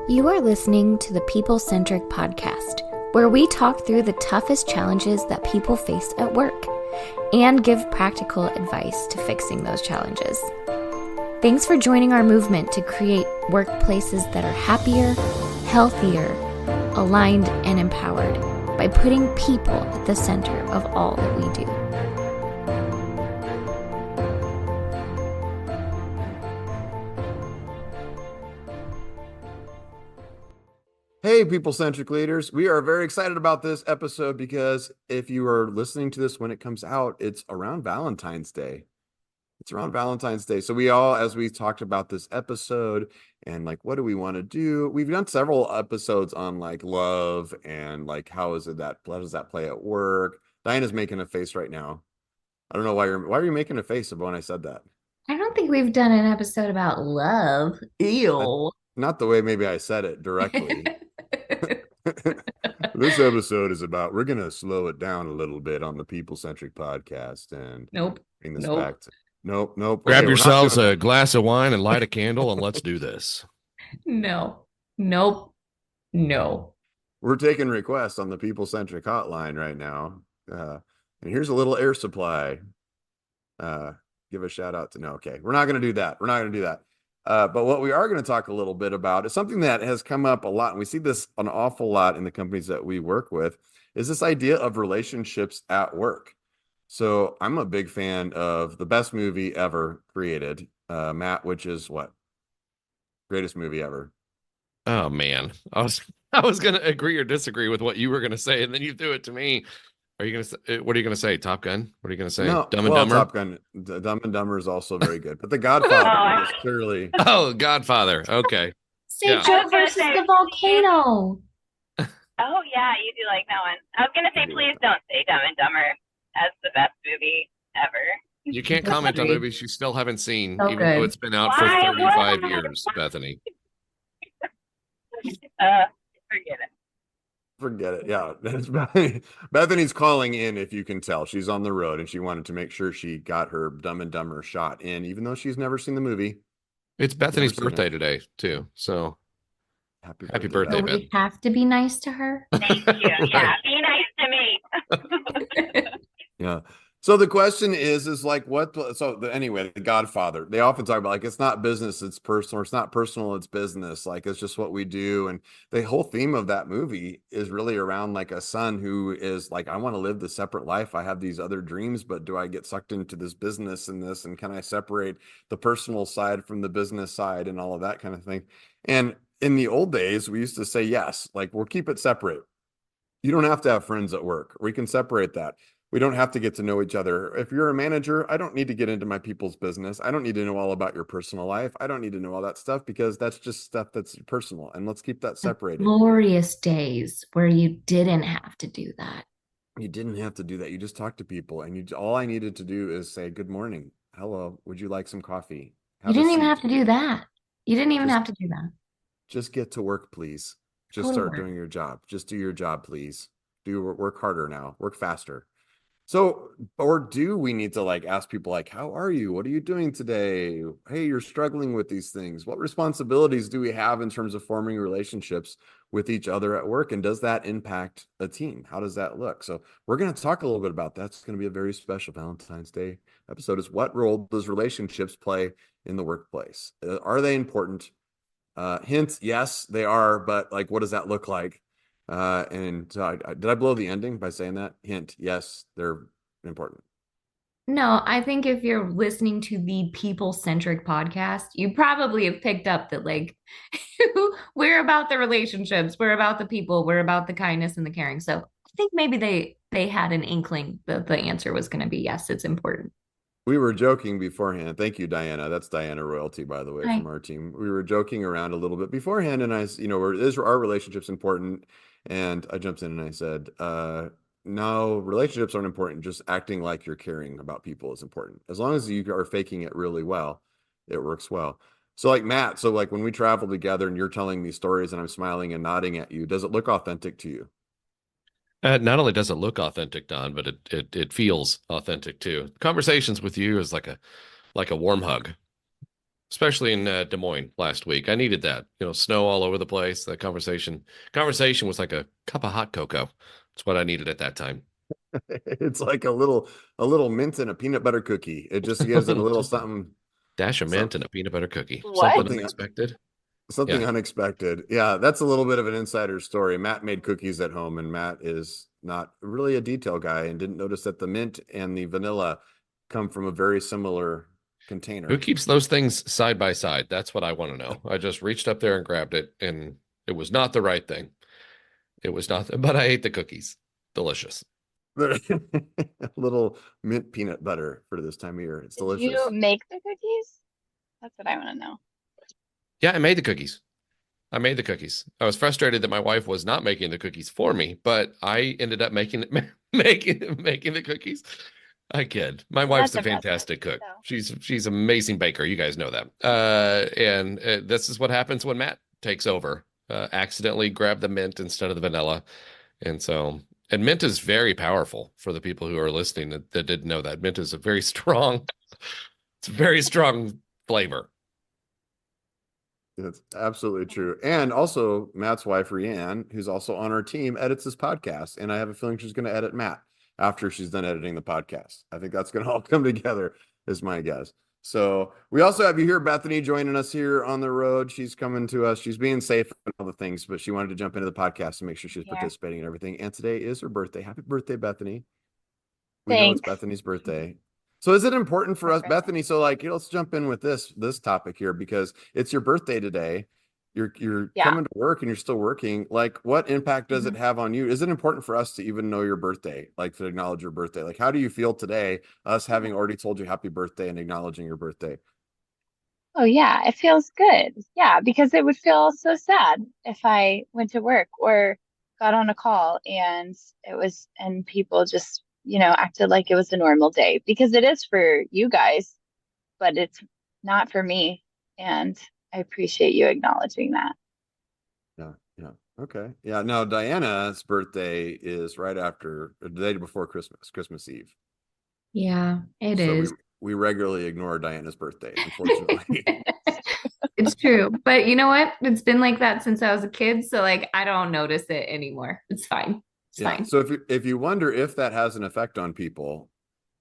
You are listening to the People Centric Podcast, where we talk through the toughest challenges that people face at work and give practical advice to fixing those challenges. Thanks for joining our movement to create workplaces that are happier, healthier, aligned, and empowered by putting people at the center of all that we do. Hey, people-centric leaders. We are very excited about this episode because if you are listening to this when it comes out, it's around Valentine's Day. It's around Valentine's Day. So we all, as we talked about this episode and like, what do we want to do? We've done several episodes on like love and like, how does that play at work? Diana's making a face right now. I don't know why are you making a face when I said that? I don't think we've done an episode about love. Ew. Not the way maybe I said it directly. This episode is about, we're going to slow it down a little bit on the People-Centric Podcast and bring this back to, nope. Grab yourselves a glass of wine and light a candle and let's do this. No. We're taking requests on the People-Centric hotline right now. And here's a little air supply. Give a shout out to, no, okay. We're not going to do that. But what we are going to talk a little bit about is something that has come up a lot, and we see this an awful lot in the companies that we work with, is this idea of relationships at work. So I'm a big fan of the best movie ever created, Matt, which is what? Greatest movie ever. Oh, man. I was going to agree or disagree with what you were going to say, and then you threw it to me. What are you going to say? Top Gun? What are you going to say? No, Dumb and Dumber? Top Gun. Dumb and Dumber is also very good. But The Godfather is clearly... Oh, Godfather. Okay. Say Joe versus the volcano. Oh, yeah, you do like that one. I was going to say, please don't say Dumb and Dumber as the best movie ever. You can't comment on movies you still haven't seen, So even good. though it's been out for 35 years, Bethany. Forget it. Yeah, that's Bethany. Bethany's calling in, if you can tell. She's on the road, and she wanted to make sure she got her Dumb and Dumber shot in, even though she's never seen the movie. It's Bethany's birthday today, too. So happy birthday, So Beth. we have to be nice to her. Thank you. Yeah, be nice to me. Yeah. So the question is like, anyway, The Godfather, they often talk about like, it's not business, it's personal, or it's not personal, it's business. Like, it's just what we do. And the whole theme of that movie is really around like a son who is like, I want to live the separate life. I have these other dreams, but do I get sucked into this business and this? And can I separate the personal side from the business side and all of that kind of thing? And in the old days, we used to say, yes, like we'll keep it separate. You don't have to have friends at work. We can separate that. We don't have to get to know each other. If you're a manager, I don't need to get into my people's business. I don't need to know all about your personal life. I don't need to know all that stuff because that's just stuff that's personal. And let's keep that separated. Glorious days where you didn't have to do that. You didn't have to do that. You just talk to people, and all I needed to do is say, good morning. Hello. Would you like some coffee? You didn't even have to do that. Just get to work, please. Just start doing your job. Just do your job, please. Work harder now. Work faster. So, or do we need to like ask people like, how are you? What are you doing today? Hey, you're struggling with these things. What responsibilities do we have in terms of forming relationships with each other at work? And does that impact a team? How does that look? So we're going to talk a little bit about that. It's going to be a very special Valentine's Day episode. Is what role does relationships play in the workplace? Are they important? Hint, yes, they are. But like, what does that look like? Did I blow the ending by saying that? Hint, yes, they're important. No, I think if you're listening to the People Centric Podcast, you probably have picked up that like we're about the relationships, we're about the people, we're about the kindness and the caring. So I think maybe they had an inkling that the answer was going to be yes, it's important. We were joking beforehand. Thank you, Diana. That's Diana Royalty, by the way, Hi. from our team. We were joking around a little bit beforehand, and is our relationships important? And I jumped in and I said, no, relationships aren't important. Just acting like you're caring about people is important. As long as you are faking it really well, it works well. So like Matt, so like when we travel together and you're telling me stories and I'm smiling and nodding at you, does it look authentic to you? Not only does it look authentic, Don, but it feels authentic too. Conversations with you is like a warm hug. especially in Des Moines last week. I needed that. Snow all over the place. That conversation was like a cup of hot cocoa. That's what I needed at that time. It's like a little mint and a peanut butter cookie. It just gives it a little Just a something. dash of mint and a peanut butter cookie. What? Something unexpected. Something Yeah. unexpected. Yeah, that's a little bit of an insider story. Matt made cookies at home, and Matt is not really a detail guy and didn't notice that the mint and the vanilla come from a very similar container. Who keeps those things side by side? That's what I want to know. I just reached up there and grabbed it, and it was not the right thing. It was not, but I ate the cookies. Delicious. Little mint peanut butter for this time of year. It's delicious. Did you make the cookies? That's what I want to know. Yeah, I made the cookies. I was frustrated that my wife was not making the cookies for me, but I ended up making the cookies. I kid. My wife's a That's impressive, fantastic cook. so. She's an amazing baker. You guys know that. And this is what happens when Matt takes over. Accidentally grab the mint instead of the vanilla, and mint is very powerful for the people who are listening that didn't know that. Mint is a very strong flavor. It's absolutely true. And also, Matt's wife, Rianne, who's also on our team, edits this podcast. And I have a feeling she's going to edit Matt after she's done editing the podcast. I think that's going to all come together, is my guess. So we also have you here, Bethany, joining us here on the road. She's coming to us. She's being safe and all the things, but she wanted to jump into the podcast and make sure she's participating in everything. And today is her birthday. Happy birthday, Bethany. We know it's Bethany's birthday. So is it important for us, Bethany? So let's jump in with this topic here, because it's your birthday today. You're coming to work and you're still working. Like, what impact does it have on you? Is it important for us to even know your birthday, like to acknowledge your birthday? Like, how do you feel today, us having already told you happy birthday and acknowledging your birthday? Oh yeah, it feels good. Yeah, because it would feel so sad if I went to work or got on a call and people just, acted like it was a normal day, because it is for you guys, but it's not for me. And I appreciate you acknowledging that. Yeah. Okay. Yeah. Now, Diana's birthday is right after, the day before Christmas Eve. Yeah, it is. We regularly ignore Diana's birthday, unfortunately. It's true. But you know what? It's been like that since I was a kid. So I don't notice it anymore. It's fine. It's fine. So if you wonder if that has an effect on people,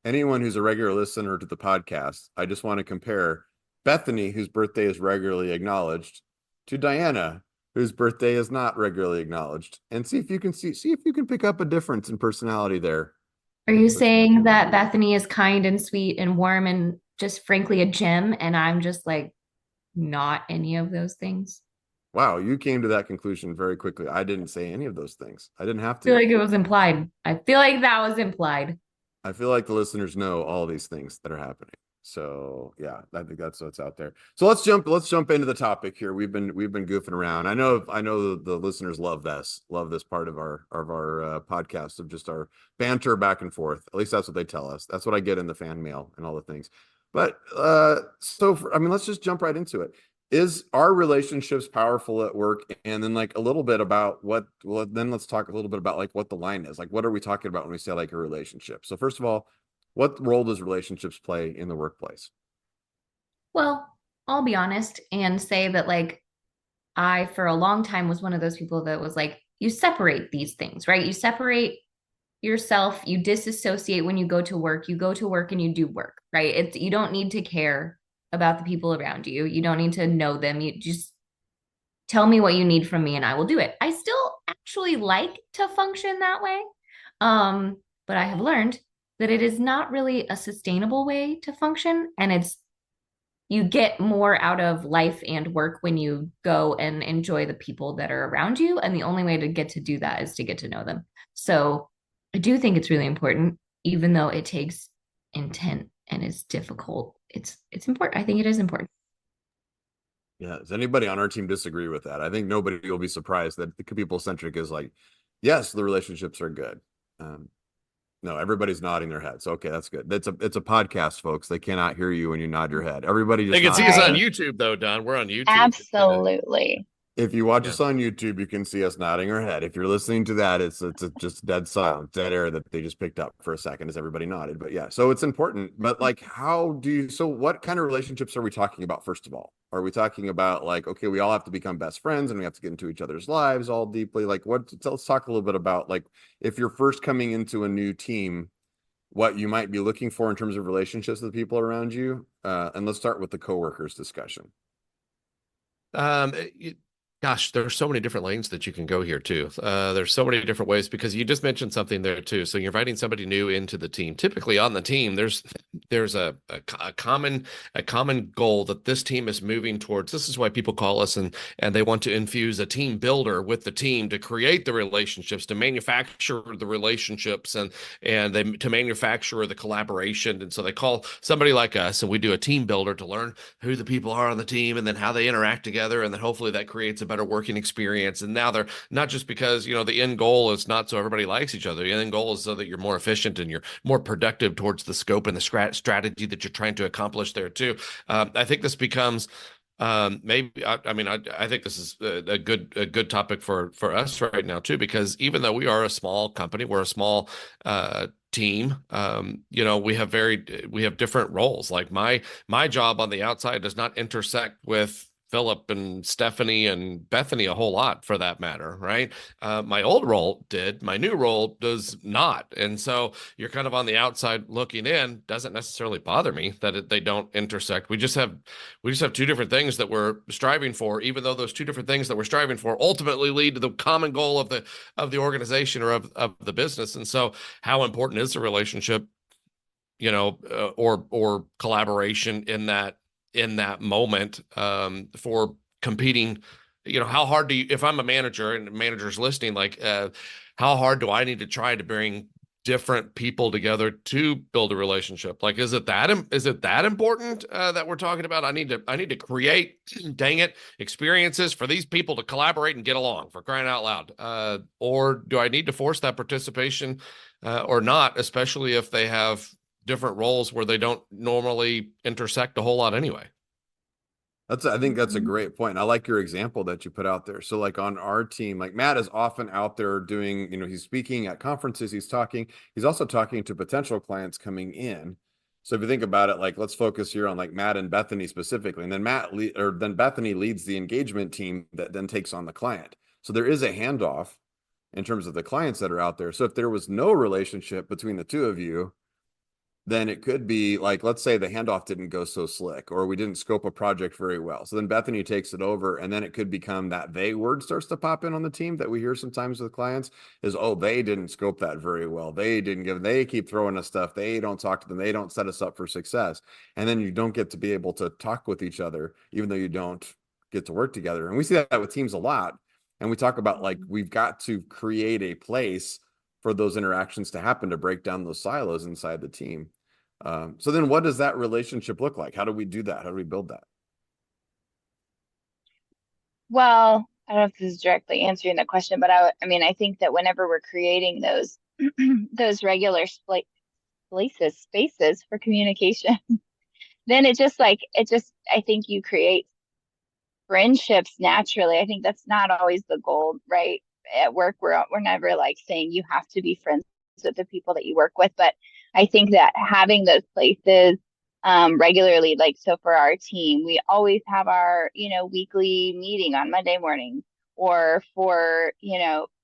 anyone who's a regular listener to the podcast, I just want to compare Bethany, whose birthday is regularly acknowledged, to Diana, whose birthday is not regularly acknowledged, and see if you can pick up a difference in personality there. Are you saying that Bethany is kind and sweet and warm and just frankly a gem, and I'm just not any of those things? Wow, you came to that conclusion very quickly. I didn't say any of those things. I didn't have to. I feel like it was implied. I feel like that was implied. I feel like the listeners know all these things that are happening. So yeah, I think that's what's out there. So let's jump into the topic here. We've been goofing around. I know the listeners love this part of our podcast, of just our banter back and forth. At least that's what they tell us. That's what I get in the fan mail and all the things. But let's just jump right into it. Is our relationships powerful at work? And then a little bit about then let's talk a little bit about what the line is. What are we talking about when we say a relationship? So first of all, what role does relationships play in the workplace? Well, I'll be honest and say that I, for a long time, was one of those people that was you separate these things, right? You separate yourself, you disassociate when you go to work and you do work, right? You don't need to care about the people around you. You don't need to know them. You just tell me what you need from me and I will do it. I still actually like to function that way. But I have learned that it is not really a sustainable way to function. And you get more out of life and work when you go and enjoy the people that are around you. And the only way to get to do that is to get to know them. So I do think it's really important, even though it takes intent and is difficult. It's important. I think it is important. Yeah. Does anybody on our team disagree with that? I think nobody will be surprised that the People Centric is yes, the relationships are good. No, everybody's nodding their heads. Okay, that's good. It's a podcast, folks. They cannot hear you when you nod your head. Everybody just they can see us on YouTube, though, Don. We're on YouTube. Absolutely. If you watch Yeah. us on YouTube, you can see us nodding our head. If you're listening to that, it's just dead silent, dead air that they just picked up for a second as everybody nodded. But yeah, so it's important. But like, so what kind of relationships are we talking about, first of all? Are we talking about like, okay, we all have to become best friends and we have to get into each other's lives all deeply? Like, let's talk a little bit about like, if you're first coming into a new team, what you might be looking for in terms of relationships with the people around you. And let's start with the coworkers discussion. Um, it- Gosh, there's so many different lanes that you can go here too. There's so many different ways because you just mentioned something there too. So you're inviting somebody new into the team. Typically on the team, there's a common goal that this team is moving towards. This is why people call us and they want to infuse a team builder with the team to create the relationships, to manufacture the relationships, and they to manufacture the collaboration. And so they call somebody like us, and we do a team builder to learn who the people are on the team and then how they interact together, and then hopefully that creates a better working experience. And now they're not just because the end goal is not so everybody likes each other. The end goal is so that you're more efficient and you're more productive towards the scope and the strategy that you're trying to accomplish there too. I think this becomes maybe I think this is a good topic for us right now too, because even though we are a small company, we're a small team. We have different roles. Like my job on the outside does not intersect with Philip and Stephanie and Bethany a whole lot, for that matter, right? My old role did, my new role does not. And so you're kind of on the outside looking in. Doesn't necessarily bother me that they don't intersect. We just have two different things that we're striving for, even though those two different things that we're striving for ultimately lead to the common goal of the organization or of the business. And so how important is the relationship, or collaboration in that moment, for competing? How hard do you, if I'm a manager and managers listening, like, how hard do I need to try to bring different people together to build a relationship? Like, is it that important, that we're talking about? I need to create, dang it, experiences for these people to collaborate and get along, for crying out loud. Or do I need to force that participation, or not, especially if they have different roles where they don't normally intersect a whole lot anyway? I think that's a great point. I like your example that you put out there. So like on our team, like Matt is often out there doing, he's speaking at conferences, he's also talking to potential clients coming in. So if you think about it, like, let's focus here on like Matt and Bethany specifically. And then then Bethany leads the engagement team that then takes on the client. So there is a handoff in terms of the clients that are out there. So if there was no relationship between the two of you, then it could be like, let's say the handoff didn't go so slick, or we didn't scope a project very well. So then Bethany takes it over, and then it could become that they word starts to pop in on the team that we hear sometimes with clients is, oh, they didn't scope that very well. They keep throwing us stuff. They don't talk to them. They don't set us up for success. And then you don't get to be able to talk with each other, even though you don't get to work together. And we see that with teams a lot. And we talk about like, we've got to create a place for those interactions to happen, to break down those silos inside the team. So then what does that relationship look like? How do we do that? How do we build that? Well, I don't know if this is directly answering the question, but I think that whenever we're creating those those regular spaces for communication, then I think you create friendships naturally. I think that's not always the goal, right? At work, we're never like saying you have to be friends with the people that you work with, but I think that having those places regularly, like, so for our team, we always have our weekly meeting on Monday morning, or for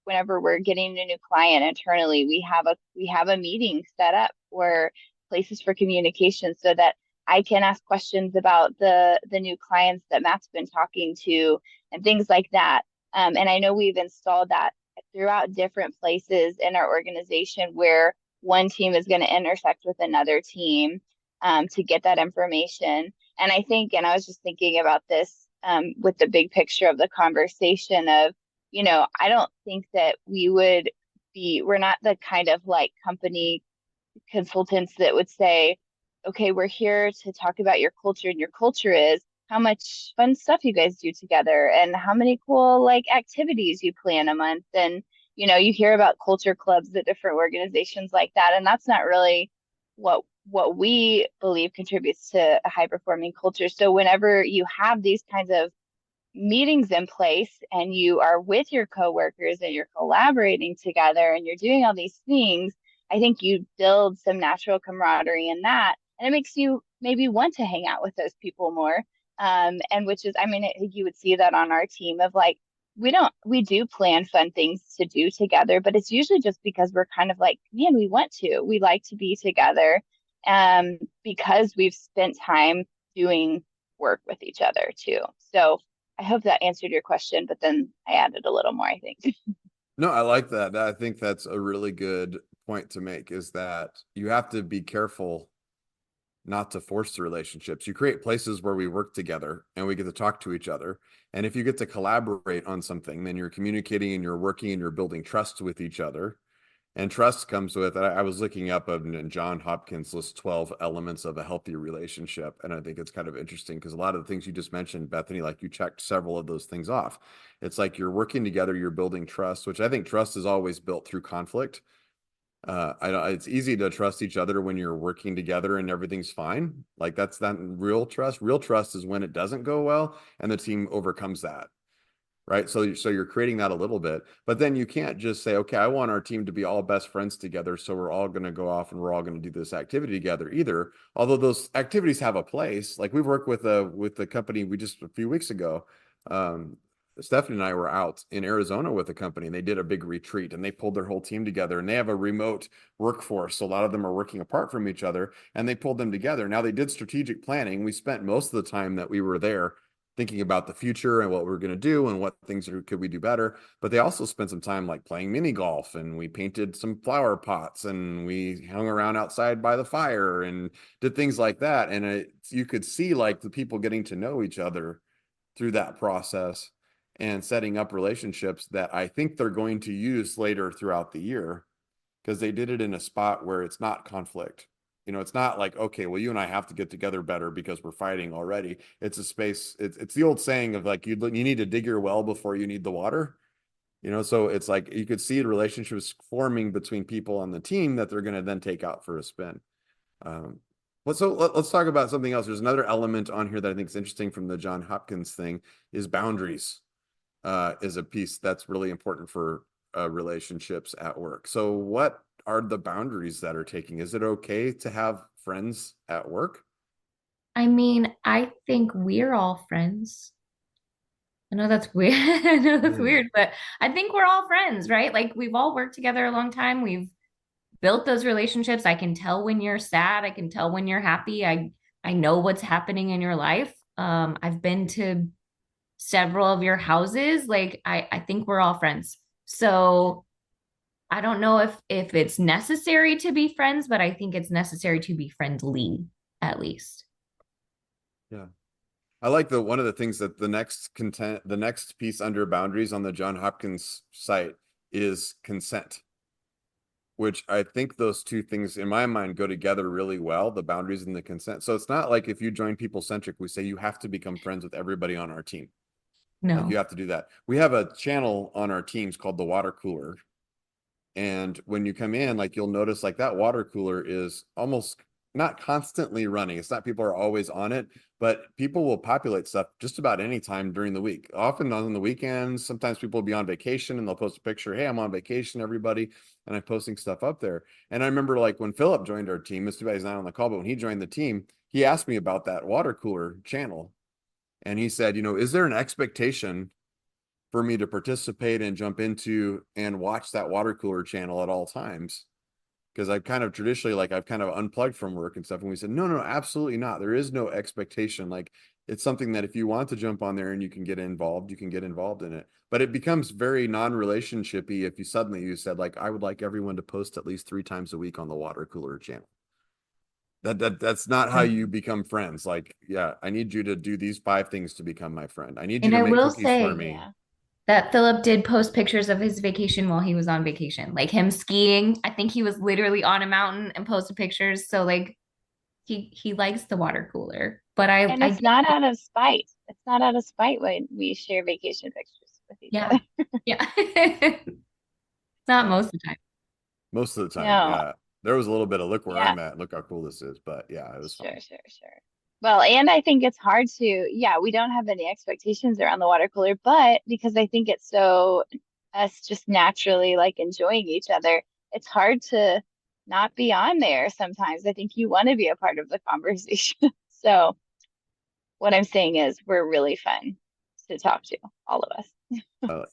whenever we're getting a new client internally, we have a meeting set up, or places for communication, so that I can ask questions about the new clients that Matt's been talking to and things like that. And I know we've installed that throughout different places in our organization where one team is going to intersect with another team to get that information. And I was just thinking about this with the big picture of the conversation of, I don't think that we're not the kind of like company consultants that would say, okay, we're here to talk about your culture, and your culture is how much fun stuff you guys do together and how many cool like activities you plan a month. And you hear about culture clubs at different organizations like that, and that's not really what we believe contributes to a high performing culture. So whenever you have these kinds of meetings in place and you are with your coworkers and you're collaborating together and you're doing all these things, I think you build some natural camaraderie in that. And it makes you maybe want to hang out with those people more. And which is, I mean, I think you would see that on our team of like, we do plan fun things to do together, but it's usually just because we're kind of like, man, we like to be together, because we've spent time doing work with each other too. So I hope that answered your question, but then I added a little more, I think. No, I like that. I think that's a really good point to make, is that you have to be careful not to force the relationships. You create places where we work together and we get to talk to each other. And if you get to collaborate on something, then you're communicating and you're working and you're building trust with each other. And trust comes with, I was looking up and John Hopkins lists 12 elements of a healthy relationship. And I think it's kind of interesting because a lot of the things you just mentioned, Bethany, like you checked several of those things off. It's like you're working together, you're building trust, which I think trust is always built through conflict. It's easy to trust each other when you're working together and everything's fine. Like that's not real trust. Real trust is when it doesn't go well and the team overcomes that. Right. So you're creating that a little bit, but then you can't just say, okay, I want our team to be all best friends together. So we're all going to go off and we're all going to do this activity together either. Although those activities have a place. Like we've worked with the company we just a few weeks ago. Stephanie and I were out in Arizona with a company and they did a big retreat and they pulled their whole team together and they have a remote workforce. So a lot of them are working apart from each other and they pulled them together. Now they did strategic planning. We spent most of the time that we were there thinking about the future and what we're going to do and what things could we do better. But they also spent some time like playing mini golf and we painted some flower pots and we hung around outside by the fire and did things like that. And you could see like the people getting to know each other through that process and setting up relationships that I think they're going to use later throughout the year because they did it in a spot where it's not conflict. You know, it's not like, okay, well, you and I have to get together better because we're fighting already. It's a space. It's the old saying of like, you need to dig your well before you need the water. You know, so it's like you could see relationships forming between people on the team that they're going to then take out for a spin. Let's talk about something else. There's another element on here that I think is interesting from the John Hopkins thing is boundaries. Is a piece that's really important for relationships at work. So what are the boundaries that are taking? Is it okay to have friends at work? I mean, I think we're all friends. I know that's weird. I know that's weird, but I think we're all friends, right? Like we've all worked together a long time. We've built those relationships. I can tell when you're sad. I can tell when you're happy. I know what's happening in your life. I've been to several of your houses. Like I think we're all friends. So I don't know if it's necessary to be friends, but I think it's necessary to be friendly at least. Yeah. I like one of the things that the next piece under boundaries on the John Hopkins site is consent, which I think those two things in my mind go together really well, the boundaries and the consent. So it's not like if you join People Centric, we say you have to become friends with everybody on our team. Like you No. have to do that. We have a channel on our teams called the water cooler. And when you come in, like you'll notice like that water cooler is almost not constantly running. It's not people are always on it, but people will populate stuff just about any time during the week. Often on the weekends, sometimes people will be on vacation and they'll post a picture, hey, I'm on vacation, everybody. And I'm posting stuff up there. And I remember like when Philip joined our team, Mr. Bay's not on the call, but when he joined the team, he asked me about that water cooler channel. And he said, you know, is there an expectation for me to participate and jump into and watch that water cooler channel at all times? Because I've kind of traditionally, like I've kind of unplugged from work and stuff. And we said, no, absolutely not. There is no expectation. Like it's something that if you want to jump on there and you can get involved, you can get involved in it. But it becomes very non-relationshipy if you said like, I would like everyone to post at least 3 times a week on the water cooler channel. That's not how you become friends. Like, yeah, I need you to do these 5 things to become my friend. I need you And to I make will cookies for say, me. Yeah. that Philip did post pictures of his vacation while he was on vacation, like him skiing. I think he was literally on a mountain and posted pictures. So like he likes the water cooler. But And I it's not out of spite. It's not out of spite when we share vacation pictures with each yeah. other. Yeah. Not Yeah. most of the time. Most of the time, No, yeah. There was a little bit of look where yeah, I'm at, look how cool this is. But yeah, it was sure, fun. sure, sure. Well, and I think it's hard to, yeah, we don't have any expectations around the water cooler, but because I think it's so us just naturally like enjoying each other, it's hard to not be on there sometimes. I think you want to be a part of the conversation. So what I'm saying is we're really fun to talk to, all of us.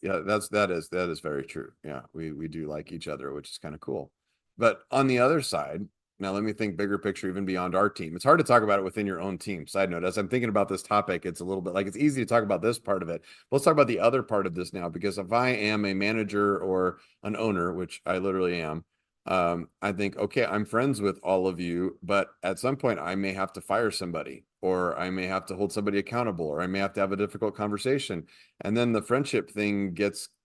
Yeah, that is very true. Yeah, we do like each other, which is kind of cool. But on the other side, now let me think bigger picture, even beyond our team. It's hard to talk about it within your own team. Side note, as I'm thinking about this topic, it's a little bit like it's easy to talk about this part of it. Let's talk about the other part of this now, because if I am a manager or an owner, which I literally am, I think, okay, I'm friends with all of you, but at some point I may have to fire somebody, or I may have to hold somebody accountable, or I may have to have a difficult conversation. And then the friendship thing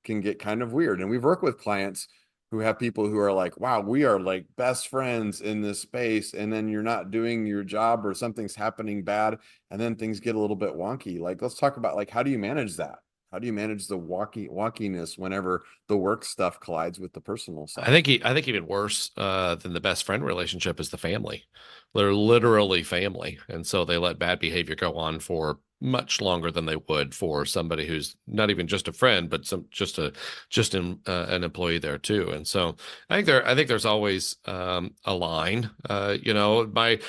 can get kind of weird. And we've worked with clients who have people who are like, wow, we are like best friends in this space. And then you're not doing your job, or something's happening bad, and then things get a little bit wonky. Like, let's talk about, like, how do you manage that? How do you manage the wonkiness whenever the work stuff collides with the personal side? I think even worse than the best friend relationship is the family. They're literally family, and so they let bad behavior go on for much longer than they would for somebody who's not even just a friend, but an employee there too. And so I think there's always a line. My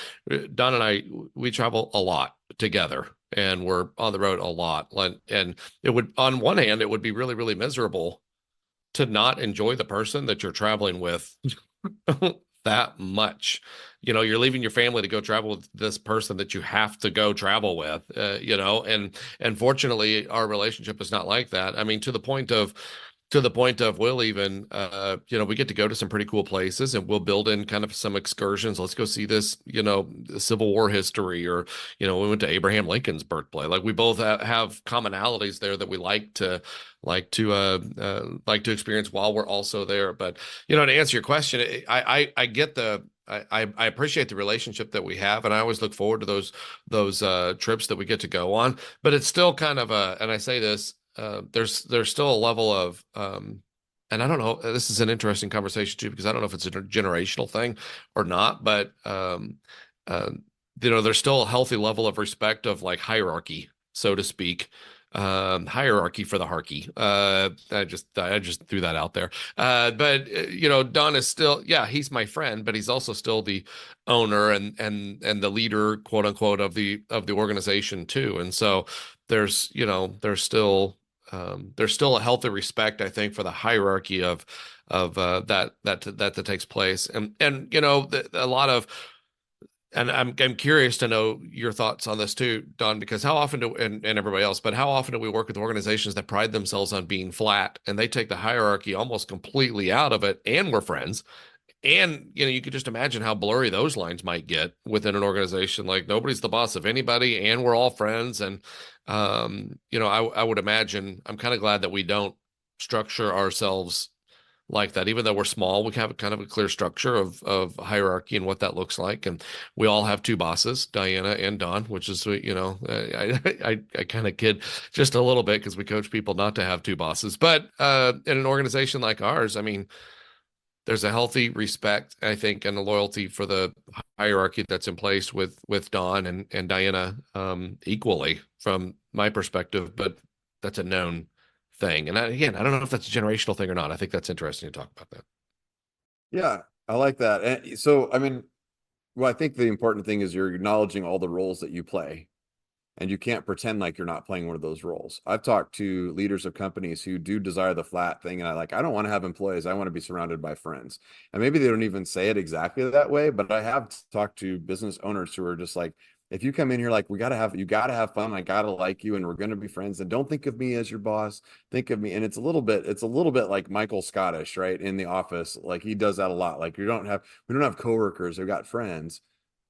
Don and I, we travel a lot together, and we're on the road a lot. And it would, on one hand, it would be really, really miserable to not enjoy the person that you're traveling with that much. You're leaving your family to go travel with this person that you have to go travel with, and fortunately our relationship is not like that. I mean, to the point of we'll even we get to go to some pretty cool places, and we'll build in kind of some excursions. Let's go see this, Civil War history, or we went to Abraham Lincoln's birthplace. Like, we both have commonalities there that we like to experience while we're also there. But to answer your question, I get I appreciate the relationship that we have, and I always look forward to those trips that we get to go on. But it's still kind of and I say this, there's still a level of and I don't know, this is an interesting conversation too, because I don't know if it's a generational thing or not, but uh, there's still a healthy level of respect of, like, hierarchy, so to speak. Hierarchy for the harky. I just threw that out there. But Don is still, yeah, he's my friend, but he's also still the owner and the leader, quote unquote, of the organization too. And so there's still a healthy respect, I think, for the hierarchy of that takes place. And a lot of, and I'm curious to know your thoughts on this too, Don, because how often and everybody else, but how often do we work with organizations that pride themselves on being flat, and they take the hierarchy almost completely out of it, and we're friends? And you could just imagine how blurry those lines might get within an organization. Like, nobody's the boss of anybody, and we're all friends. And I would imagine, I'm kind of glad that we don't structure ourselves like that. Even though we're small, we have kind of a clear structure of hierarchy and what that looks like. And we all have two bosses, Diana and Don, which is, I kind of kid just a little bit, because we coach people not to have two bosses. But in an organization like ours, I mean, there's a healthy respect, I think, and a loyalty for the hierarchy that's in place with Don and Diana, equally from my perspective. But that's a known thing. And again, I don't know if that's a generational thing or not. I think that's interesting to talk about that. Yeah, I like that. And so, I mean, well, I think the important thing is you're acknowledging all the roles that you play, and you can't pretend like you're not playing one of those roles. I've talked to leaders of companies who do desire the flat thing, and I don't want to have employees. I want to be surrounded by friends. And maybe they don't even say it exactly that way, but I have talked to business owners who are just like, if you come in here, like, you got to have fun. I got to like you, and we're going to be friends. And don't think of me as your boss. Think of me. And it's a little bit like Michael Scottish, right? In The Office. Like, he does that a lot. Like, we don't have coworkers. We've got friends.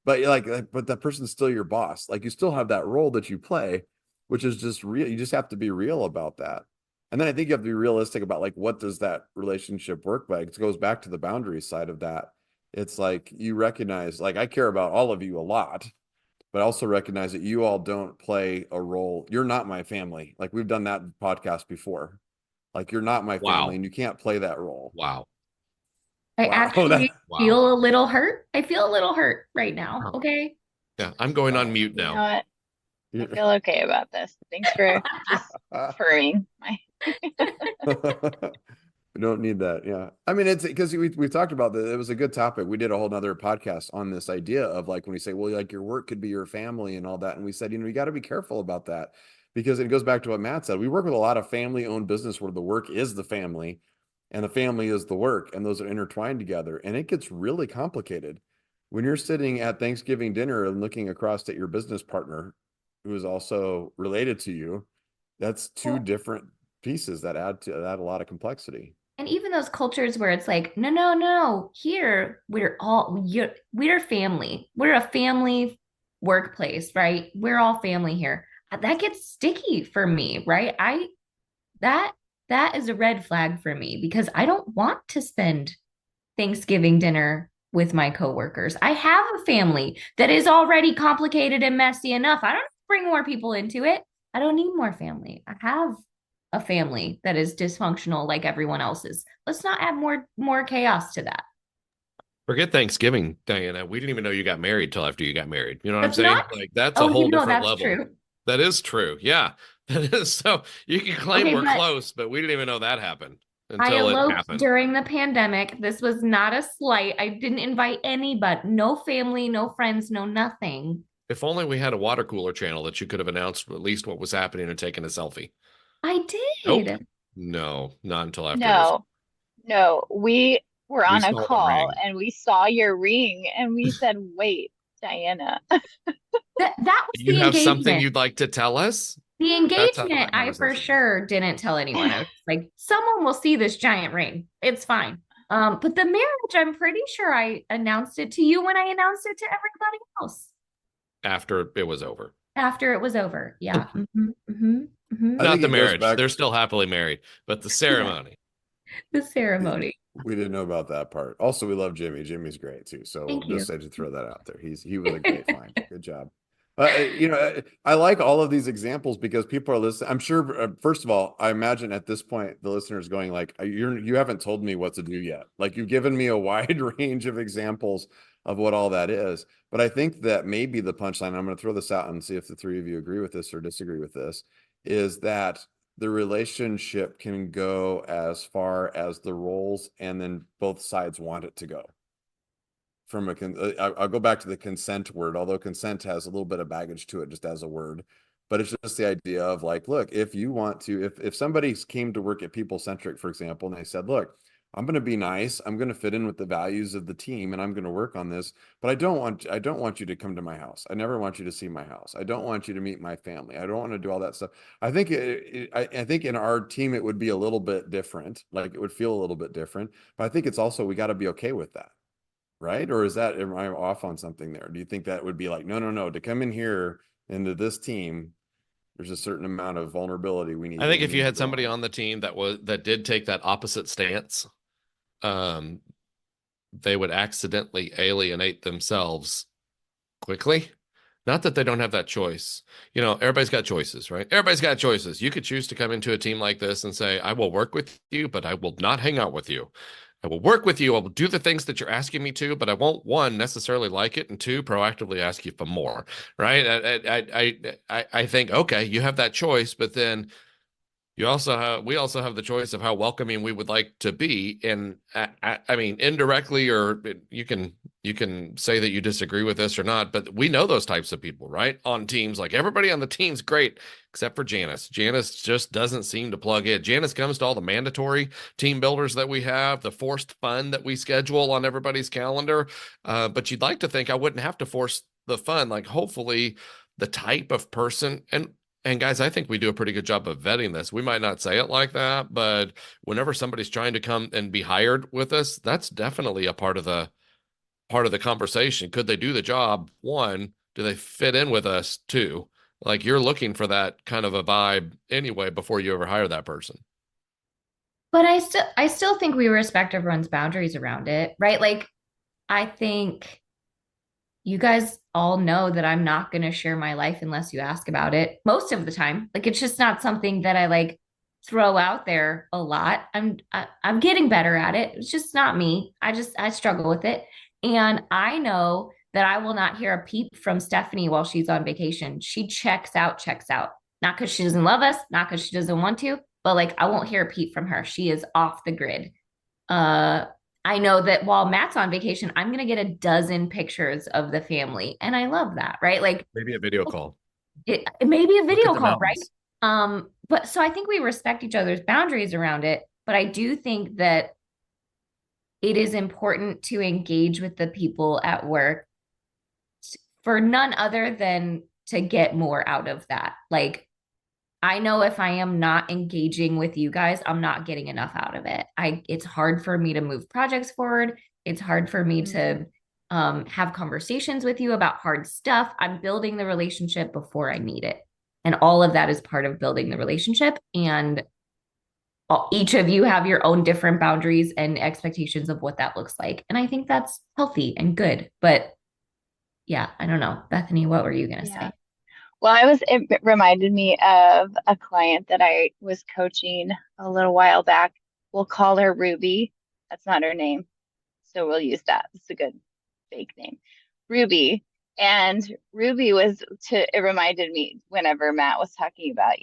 But but that person's still your boss. Like, you still have that role that you play, which is just real. You just have to be real about that. And then I think you have to be realistic about, like, what does that relationship work like? It goes back to the boundary side of that. It's like, you recognize, like, I care about all of you a lot, but I also recognize that you all don't play a role. You're not my family. Like, we've done that podcast before. Like, you're not my Wow. family, and you can't play that role. Wow. I Wow. actually Wow. feel a little hurt. I feel a little hurt right now. Okay. Yeah, I'm going on mute You know now. what? I feel okay about this. Thanks for just furring my. We don't need that. Yeah. I mean, it's because we've talked about that. It was a good topic. We did a whole nother podcast on this idea of like when we say, well, like your work could be your family and all that. And we said, you got to be careful about that because it goes back to what Matt said. We work with a lot of family owned business where the work is the family and the family is the work, and those are intertwined together. And it gets really complicated when you're sitting at Thanksgiving dinner and looking across at your business partner who is also related to you. That's two different pieces that add a lot of complexity. And even those cultures where it's like, no, no, no, here we're family. We're a family workplace, right? We're all family here. That gets sticky for me, right? That is a red flag for me because I don't want to spend Thanksgiving dinner with my coworkers. I have a family that is already complicated and messy enough. I don't bring more people into it. I don't need more family. I have a family that is dysfunctional like everyone else's. Let's not add more chaos to that. Forget Thanksgiving, Diana. We didn't even know you got married till after you got married. You know what I'm That's saying? not. Like that's a Oh, whole different that's level. true. That is true. Yeah. That is so you can claim Okay, we're but close, but we didn't even know that happened I until it eloped happened. during the pandemic. This was not a slight. I didn't invite anybody, no family, no friends, no nothing. If only we had a water cooler channel that you could have announced at least what was happening and taken a selfie. I Nope. did. No, not until after it was. No, we were We on a saw the call ring. and we saw your ring and we said, wait, Diana. That was You the have something engagement. you'd like to tell us? The That's how engagement, that I for conversation. sure didn't tell anyone. I was like, someone will see this giant ring. It's fine. But the marriage, I'm pretty sure I announced it to you when I announced it to everybody else After it was over. after it was over. Yeah. I Not think the it goes marriage. back. They're still happily married, but the ceremony. The ceremony. We didn't know about that part. Also, we love Jimmy. Jimmy's great too. So Thank just you. had to throw that out there. He was a great find. Good job. I like all of these examples because people are listening. I'm sure. First of all, I imagine at this point the listeners going like, you haven't told me what to do yet. Like you've given me a wide range of examples of what all that is. But I think that maybe the punchline. I'm going to throw this out and see if the three of you agree with this or disagree with this. Is that the relationship can go as far as the roles and then both sides want it to go. I'll go back to the consent word, although consent has a little bit of baggage to it just as a word, but it's just the idea of like, look, if you want to, if somebody came to work at People Centric, for example, and they said, look, I'm going to be nice, I'm going to fit in with the values of the team, and I'm going to work on this, but I don't want you to come to my house. I never want you to see my house. I don't want you to meet my family. I don't want to do all that stuff. I think I think in our team it would be a little bit different, like it would feel a little bit different, but I think it's also we got to be okay with that. Right? Or am I off on something there? Do you think that would be like, no, to come in here into this team, there's a certain amount of vulnerability I think if you to had go somebody on the team that did take that opposite stance, they would accidentally alienate themselves quickly. Not that they don't have that choice. Everybody's got choices, right? Everybody's got choices. You could choose to come into a team like this and say, I will work with you, but I will not hang out with you. I will work with you. I will do the things that you're asking me to, but I won't, one, necessarily like it, and two, proactively ask you for more, right? I think, okay, you have that choice, but then we also have the choice of how welcoming we would like to be. And I mean, indirectly, or you can say that you disagree with this or not, but we know those types of people, right? On teams, like everybody on the team's great, except for Janice. Janice just doesn't seem to plug in. Janice comes to all the mandatory team builders that we have, the forced fun that we schedule on everybody's calendar. But you'd like to think I wouldn't have to force the fun. Like hopefully the type of person, and guys, I think we do a pretty good job of vetting this. We might not say it like that, but whenever somebody's trying to come and be hired with us, that's definitely a part of the conversation. Could they do the job? One, do they fit in with us? Two, like you're looking for that kind of a vibe anyway before you ever hire that person. But I still think we respect everyone's boundaries around it, right? Like I think you guys all know that I'm not going to share my life unless you ask about it most of the time. Like it's just not something that I like throw out there a lot. I'm getting better at it. It's just not me. I struggle with it. And I know that I will not hear a peep from Stephanie while she's on vacation. She checks out. Not because she doesn't love us, not because she doesn't want to, but like I won't hear a peep from her. She is off the grid. I know that while Matt's on vacation, I'm going to get a dozen pictures of the family. And I love that, right? Like Maybe a video call. it may be a Look at video the call, right? mountains. But so I think we respect each other's boundaries around it. But I do think that it is important to engage with the people at work for none other than to get more out of that. Like, I know if I am not engaging with you guys, I'm not getting enough out of it. It's hard for me to move projects forward. It's hard for me to have conversations with you about hard stuff. I'm building the relationship before I need it. And all of that is part of building the relationship. And each of you have your own different boundaries and expectations of what that looks like. And I think that's healthy and good. But yeah, I don't know. Bethany, what were you going to say? Well, it reminded me of a client that I was coaching a little while back. We'll call her Ruby. That's not her name, so we'll use that. It's a good fake name, Ruby. And Ruby it reminded me whenever Matt was talking about,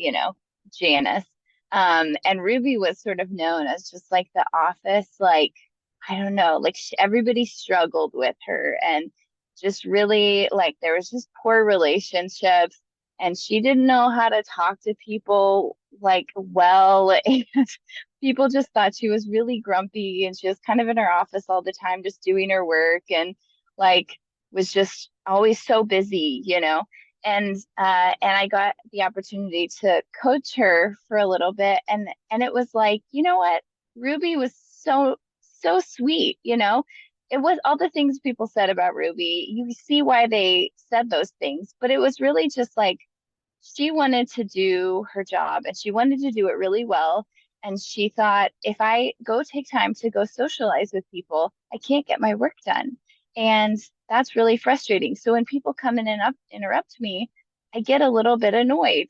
Janice. And Ruby was sort of known as just like the office, like, I don't know, like everybody struggled with her, and just really like there was just poor relationships, and she didn't know how to talk to people like well, and people just thought she was really grumpy, and she was kind of in her office all the time just doing her work, and like was just always so busy, and I got the opportunity to coach her for a little bit, and it was like, you know what, Ruby was so sweet, it was all the things people said about Ruby. You see why they said those things, but it was really just like she wanted to do her job, and she wanted to do it really well. And she thought, if I go take time to go socialize with people, I can't get my work done. And that's really frustrating. So when people come in and interrupt me, I get a little bit annoyed.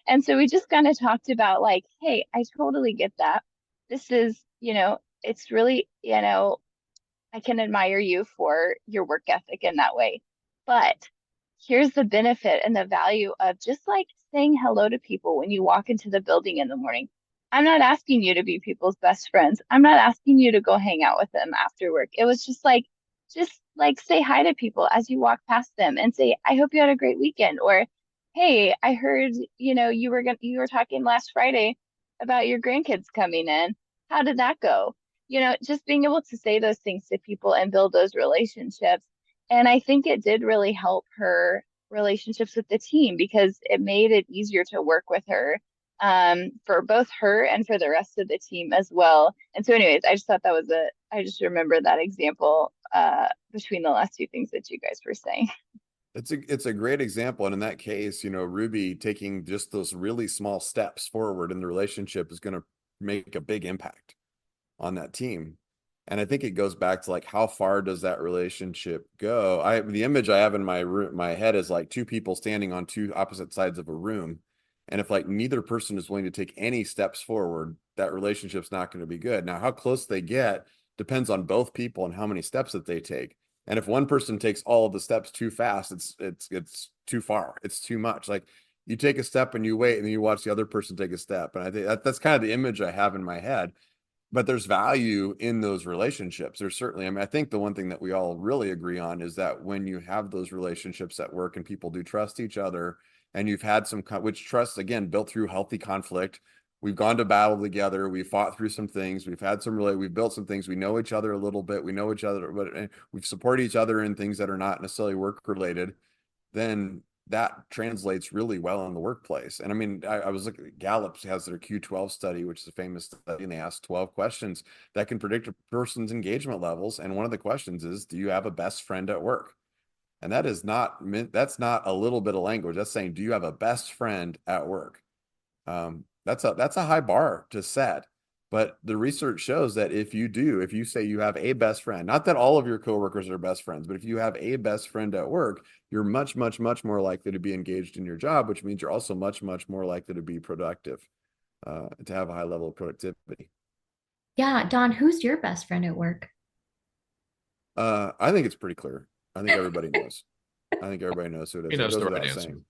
And so we just kind of talked about like, hey, I totally get that. This is, it's really, I can admire you for your work ethic in that way. But here's the benefit and the value of just like saying hello to people when you walk into the building in the morning. I'm not asking you to be people's best friends. I'm not asking you to go hang out with them after work. It was just like say hi to people as you walk past them and say, I hope you had a great weekend. Or, hey, I heard, you were talking last Friday about your grandkids coming in. How did that go? Just being able to say those things to people and build those relationships. And I think it did really help her relationships with the team, because it made it easier to work with her, for both her and for the rest of the team as well. And so anyways, I just thought I just remember that example between the last two things that you guys were saying. It's a great example. And in that case, Ruby taking just those really small steps forward in the relationship is going to make a big impact on that team. And I think it goes back to like, how far does that relationship go? The image I have in my head is like two people standing on two opposite sides of a room. And if like neither person is willing to take any steps forward, that relationship's not going to be good. Now, how close they get depends on both people and how many steps that they take. And if one person takes all of the steps too fast, it's too far. It's too much. Like you take a step and you wait, and then you watch the other person take a step. And I think that's kind of the image I have in my head. But there's value in those relationships. There's certainly, I think the one thing that we all really agree on is that when you have those relationships at work and people do trust each other, and you've had which trust, again, built through healthy conflict. We've gone to battle together. We fought through some things. We've built some things. We know each other a little bit. We know each other, but we've supported each other in things that are not necessarily work related. Then that translates really well in the workplace. And I was looking at Gallup has their Q12 study, which is a famous study, and they asked 12 questions that can predict a person's engagement levels. And one of the questions is, do you have a best friend at work? And that's not a little bit of language. That's saying, do you have a best friend at work? That's a high bar to set. But the research shows that if you say you have a best friend, not that all of your coworkers are best friends, but if you have a best friend at work, you're much, much, much more likely to be engaged in your job, which means you're also much, much more likely to be productive, to have a high level of productivity. Yeah, Don, who's your best friend at work? I think it's pretty clear. I think everybody knows. I think everybody knows who it is. He knows It goes the right without answer. saying.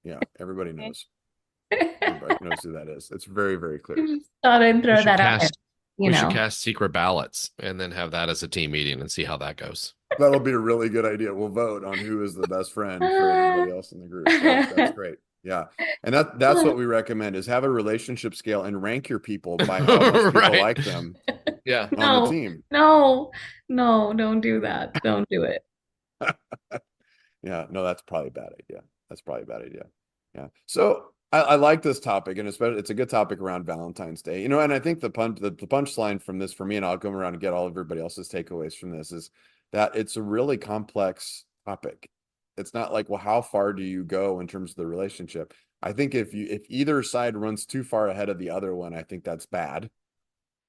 Yeah, everybody knows. Everybody knows who that is. It's very, very clear. Just thought I'd throw that out there. We should cast secret ballots and then have that as a team meeting and see how that goes. That'll be a really good idea. We'll vote on who is the best friend for everybody else in the group. That's great. Yeah. And that's what we recommend is have a relationship scale and rank your people by how much people like them Yeah. on the team. No, don't do that. Don't do it. Yeah, no, that's probably a bad idea. Yeah. So I like this topic, and especially it's a good topic around Valentine's Day. And I think the punchline from this for me, and I'll come around and get all everybody else's takeaways from this, is that it's a really complex topic. It's not like, well, how far do you go in terms of the relationship? I think if either side runs too far ahead of the other one, I think that's bad.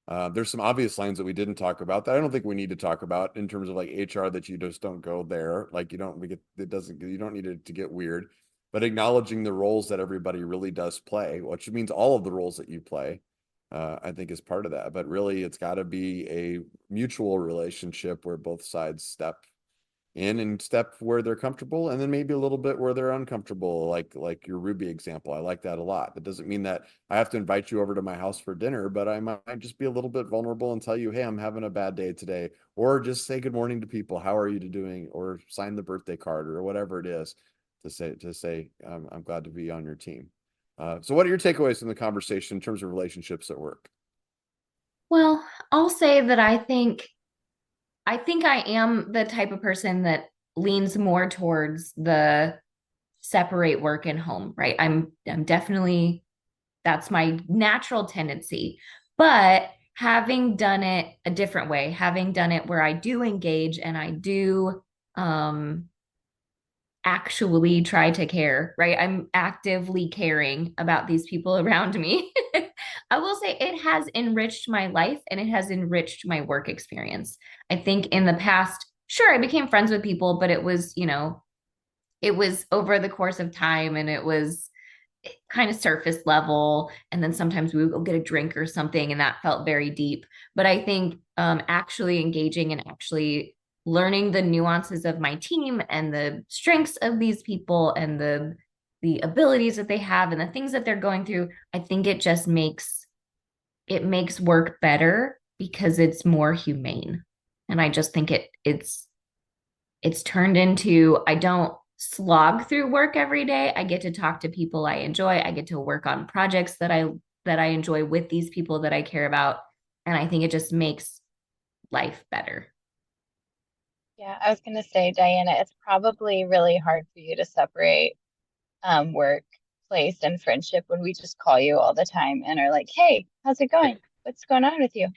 There's some obvious lines that we didn't talk about that I don't think we need to talk about in terms of like HR, that you just don't go there. Like you don't need it to get weird, but acknowledging the roles that everybody really does play, which means all of the roles that you play, I think is part of that. But really it's got to be a mutual relationship where both sides step in and step where they're comfortable, and then maybe a little bit where they're uncomfortable, like your Ruby example. I like that a lot. That doesn't mean that I have to invite you over to my house for dinner, but I might just be a little bit vulnerable and tell you, hey, I'm having a bad day today, or just say good morning to people, how are you doing, or sign the birthday card or whatever it is to say I'm glad to be on your team. So what are your takeaways from the conversation in terms of relationships at work? Well, I'll say that I think I am the type of person that leans more towards the separate work and home, right? I'm definitely, that's my natural tendency. But having done it a different way, having done it where I do engage and I do actually try to care, right? I'm actively caring about these people around me. I will say it has enriched my life and it has enriched my work experience. I think in the past, sure, I became friends with people, but it was, it was over the course of time and it was kind of surface level. And then sometimes we would go get a drink or something and that felt very deep. But I think actually engaging and actually learning the nuances of my team and the strengths of these people and the abilities that they have and the things that they're going through, I think it just makes work better because it's more humane. And I just think it's turned into, I don't slog through work every day. I get to talk to people I enjoy. I get to work on projects that I enjoy with these people that I care about. And I think it just makes life better. Yeah, I was going to say, Diana, it's probably really hard for you to separate workplace and friendship when we just call you all the time and are like, hey, how's it going? What's going on with you?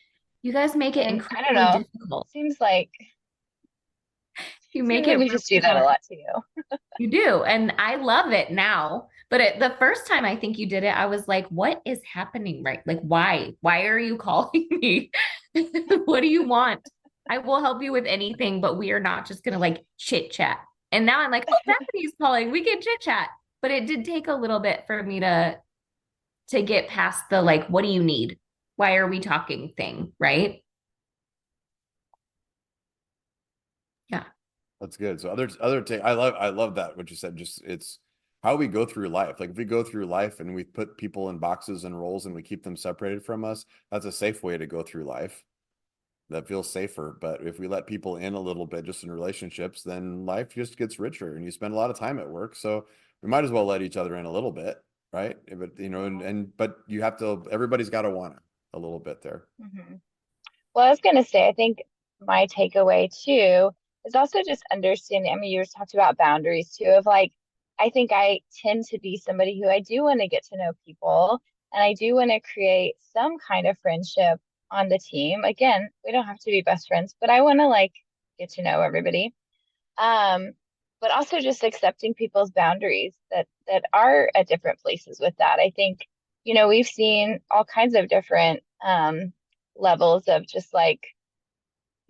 You guys make it And incredibly I don't know, difficult. seems like You make it we just do that a lot to you. You do. And I love it now. But the first time I think you did it, I was like, what is happening? Right? Like, why? Why are you calling me? What do you want? I will help you with anything, but we are not just going to like chit chat. And now I'm like, oh, Bethany's calling. We can chit chat. But it did take a little bit for me to get past the like, what do you need? Why are we talking thing? Right? Yeah. That's good. So I love that what you said. Just it's how we go through life. Like if we go through life and we put people in boxes and roles and we keep them separated from us, that's a safe way to go through life. That feels safer. But if we let people in a little bit just in relationships, then life just gets richer and you spend a lot of time at work. So we might as well let each other in a little bit, right? But but you have to, everybody's got to want it a little bit there. Mm-hmm. Well, I was going to say, I think my takeaway too is also just understanding. I mean, you talked about boundaries too, of like, I think I tend to be somebody who I do want to get to know people and I do want to create some kind of friendship on the team. Again, we don't have to be best friends, but I want to like get to know everybody. But also just accepting people's boundaries that are at different places with that. I think, we've seen all kinds of different levels of just like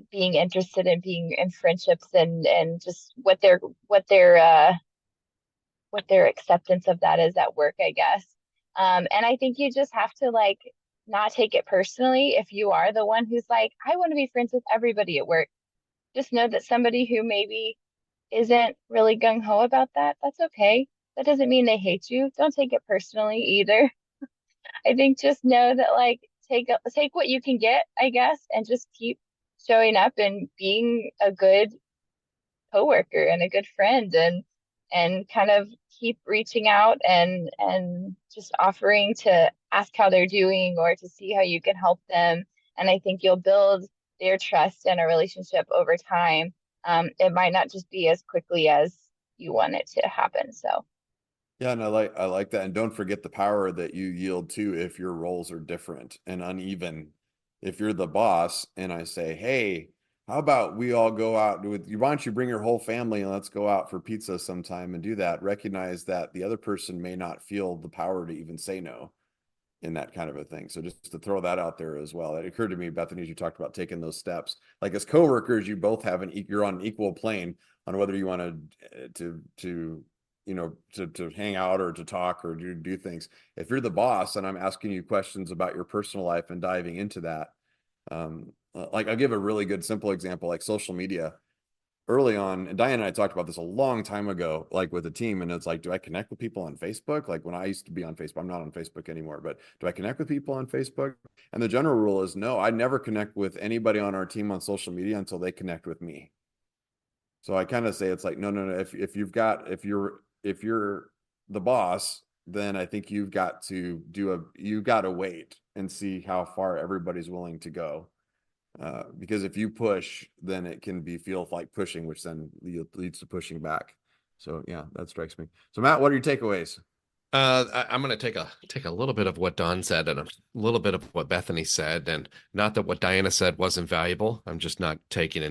being interested in being in friendships and just what their acceptance of that is at work, I guess. And I think you just have to like not take it personally if you are the one who's like, I want to be friends with everybody at work. Just know that somebody who maybe isn't really gung-ho about that, that's okay. That doesn't mean they hate you. Don't take it personally either. I think just know that like take what you can get, I guess, and just keep showing up and being a good coworker and a good friend, and kind of keep reaching out and just offering to ask how they're doing or to see how you can help them. And I think you'll build their trust and a relationship over time. It might not just be as quickly as you want it to happen. So Yeah, and I like that. And don't forget the power that you yield to if your roles are different and uneven. If you're the boss and I say, hey, how about we all go out with you? Why don't you bring your whole family and let's go out for pizza sometime and do that? Recognize that the other person may not feel the power to even say no in that kind of a thing. So just to throw that out there as well. It occurred to me, Bethany, as you talked about taking those steps. Like as coworkers, you both have you're on an equal plane on whether you want to to hang out or to talk or do things. If you're the boss and I'm asking you questions about your personal life and diving into that, like I'll give a really good simple example, like social media. Early on, and Diane and I talked about this a long time ago, like with a team, and it's like, do I connect with people on Facebook? Like when I used to be on Facebook, I'm not on Facebook anymore, but do I connect with people on Facebook? And the general rule is no, I never connect with anybody on our team on social media until they connect with me. So I kind of say it's like, no. If you're the boss, then I think you've got to wait and see how far everybody's willing to go. Because if you push, then it can feel like pushing, which then leads to pushing back. So yeah, that strikes me. So Matt, what are your takeaways? I'm going to take a little bit of what Don said and a little bit of what Bethany said, and not that what Diana said wasn't valuable. I'm just not taking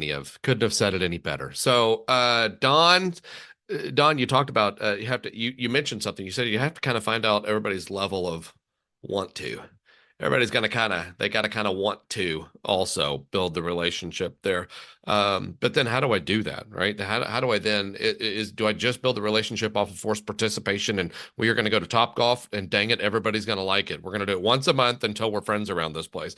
couldn't have said it any better. So, Don, you talked about you mentioned something. You said you have to kind of find out everybody's level of want to. Everybody's got to kind of want to also build the relationship there. But then how do I do that, right? How do I then do I just build the relationship off of forced participation and we are going to go to Topgolf and dang it, everybody's going to like it. We're going to do it once a month until we're friends around this place.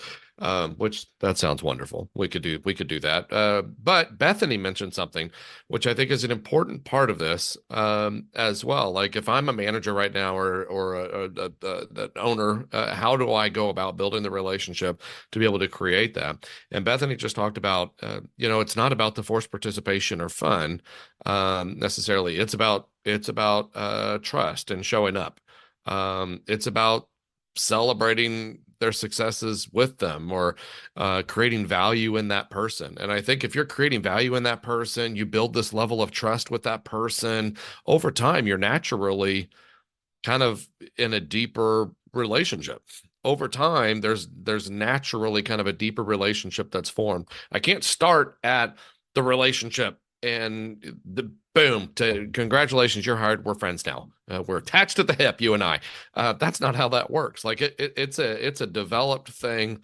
Which that sounds wonderful. We could do that. But Bethany mentioned something which I think is an important part of this as well. Like if I'm a manager right now or an owner, how do I go about building the relationship to be able to create that? And Bethany just talked about, it's not about the forced participation or fun necessarily. It's about trust and showing up. It's about celebrating their successes with them or creating value in that person. And I think if you're creating value in that person, you build this level of trust with that person. Over time, you're naturally kind of in a deeper relationship. Over time, there's naturally kind of a deeper relationship that's formed. I can't start at the relationship and the boom to congratulations, you're hired. We're friends now. We're attached at the hip, you and I. That's not how that works. Like it's a developed thing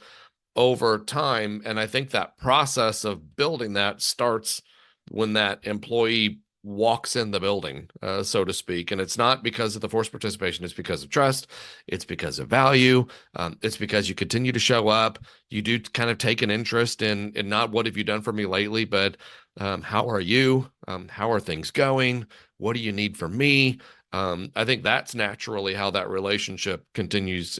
over time, and I think that process of building that starts when that employee walks in the building, so to speak. And it's not because of the forced participation. It's because of trust. It's because of value. It's because you continue to show up. You do kind of take an interest in not what have you done for me lately, but how are you? How are things going? What do you need from me? I think that's naturally how that relationship continues,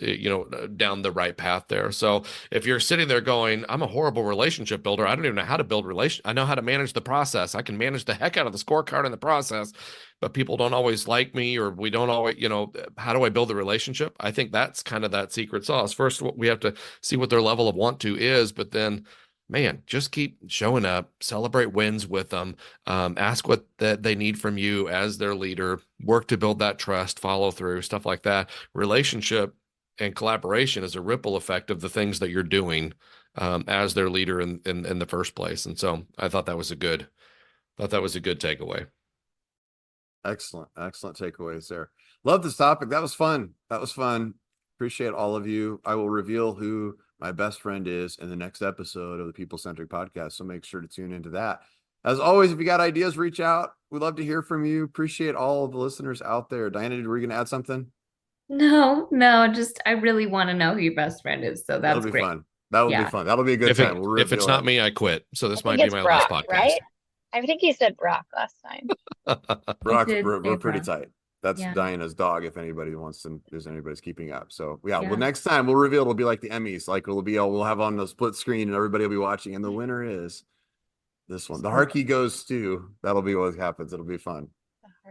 down the right path there. So if you're sitting there going, I'm a horrible relationship builder. I don't even know how to build I know how to manage the process. I can manage the heck out of the scorecard in the process, but people don't always like me, or we don't always, how do I build the relationship? I think that's kind of that secret sauce. First, we have to see what their level of want to is, but then man, just keep showing up, celebrate wins with them, ask what they need from you as their leader, work to build that trust, follow through, stuff like that. Relationship and collaboration is a ripple effect of the things that you're doing as their leader in the first place. And so I thought that was a good takeaway. Excellent takeaways there. Love this topic. That was fun. Appreciate all of you. I will reveal who my best friend is in the next episode of the People Centric Podcast. So make sure to tune into that. As always, if you got ideas, reach out. We'd love to hear from you. Appreciate all of the listeners out there. Diana, were you going to add something? No, just I really want to know who your best friend is. So that's great. Fun. That will be fun. That'll be a good time. If it's not me, I quit. So this might be my last podcast. Right? I think he said Brock last time. Brock, did we're say pretty Brock. tight. That's Yeah. Diana's dog. If anybody wants to, if anybody's keeping up. So yeah, Yeah. well, next time we'll reveal. It'll be like the Emmys. Like we'll have on the split screen and everybody will be watching. And the winner is this one. The Harkey goes Stu. That'll be what happens. It'll be fun.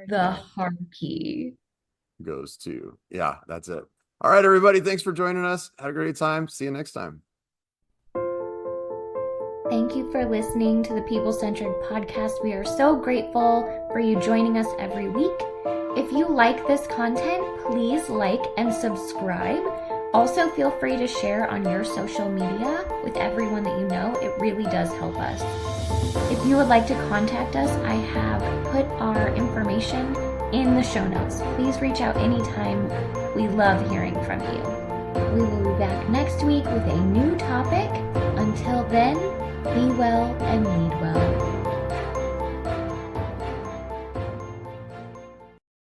The Harkey. Goes to. Yeah, that's it. All right, everybody. Thanks for joining us. Had a great time. See you next time. Thank you for listening to the People Centric Podcast. We are so grateful for you joining us every week. If you like this content, please like and subscribe. Also, feel free to share on your social media with everyone that you know. It really does help us. If you would like to contact us, I have put our information in the show notes. Please reach out anytime. We love hearing from you. We will be back next week with a new topic. Until then, be well and lead well.